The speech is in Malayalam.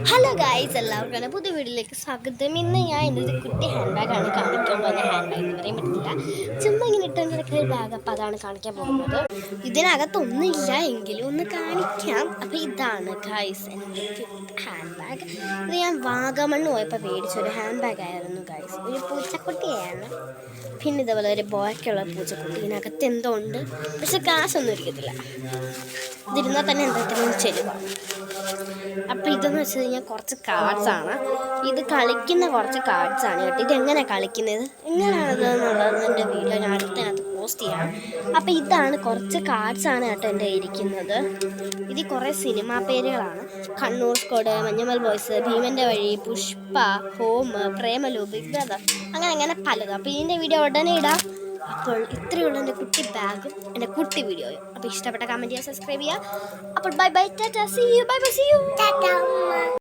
ഹലോ ഗായ്സ്, എല്ലാവർക്കും പുതിയ വീഡിയോയിലേക്ക് സ്വാഗതം. ഇന്ന് ഞാൻ ഇന്നത്തെ കുട്ടി ഹാൻഡ് ബാഗാണ് കാണിക്കാൻ പോകുന്നത്. ഹാൻഡ് ബാഗ് എന്ന് പറയാൻ പറ്റില്ല, ചുമ്മാ ഇങ്ങനെ ഇട്ടുകൊണ്ടിരിക്കുന്ന ഒരു ബാഗ്. അപ്പോൾ അതാണ് കാണിക്കാൻ പോകുന്നത്. ഇതിനകത്തൊന്നുമില്ല എങ്കിലും ഒന്ന് കാണിക്കാം. അപ്പോൾ ഇതാണ് ഗായ്സ് എൻ്റെ ഹാൻഡ് ബാഗ്. ഇത് ഞാൻ വാഗമണ്ണ് പോയപ്പോൾ മേടിച്ചൊരു ഹാൻഡ് ബാഗ് ആയിരുന്നു ഗായ്സ്. ഒരു പൂച്ചക്കുട്ടിയാണ്. പിന്നെ ഇതേപോലെ ഒരു ബോയ്ക്കുള്ള പൂച്ചക്കുട്ടി. ഇതിനകത്ത് എന്തോ ഉണ്ട്, പക്ഷെ കാശൊന്നും ഇരിക്കത്തില്ല. ഇതിരുന്നാൽ തന്നെ എന്തെങ്കിലും ചെലവാണ്. അപ്പോൾ ഇതെന്ന് വെച്ച് കഴിഞ്ഞാൽ കുറച്ച് കാർഡ്സാണ്. ഇത് കളിക്കുന്ന കുറച്ച് കാർഡ്സാണ് കേട്ടോ. ഇതെങ്ങനെ കളിക്കുന്നത്, എങ്ങനെയാണത് എന്നുള്ളതിൻ്റെ വീഡിയോ ഞാൻ അടുത്തതിനകത്ത് പോസ്റ്റ് ചെയ്യാം. അപ്പോൾ ഇതാണ് കുറച്ച് കാർഡ്സാണ് കേട്ടോ എൻ്റെ ഇരിക്കുന്നത്. ഇതിൽ കുറേ സിനിമാ പേരുകളാണ്. കണ്ണൂർ സ്ക്വാഡ്, മഞ്ഞുമൽ ബോയ്സ്, ഭീമൻ്റെ വഴി, Pushpa, home, Premalu, big brother, അങ്ങനെ പലതും. അപ്പോൾ ഇതിൻ്റെ വീഡിയോ ഉടനെ ഇടാം. അപ്പോൾ ഇത്രയുള്ള എൻ്റെ കുട്ടി ബാഗും എൻ്റെ കുട്ടി വീഡിയോയും. അപ്പോൾ ഇഷ്ടപ്പെട്ട കമൻറ്റ് ചെയ്യുക, സബ്സ്ക്രൈബ് ചെയ്യുക. അപ്പോൾ bye bye, tata, see you, bye bye, see you, Tata.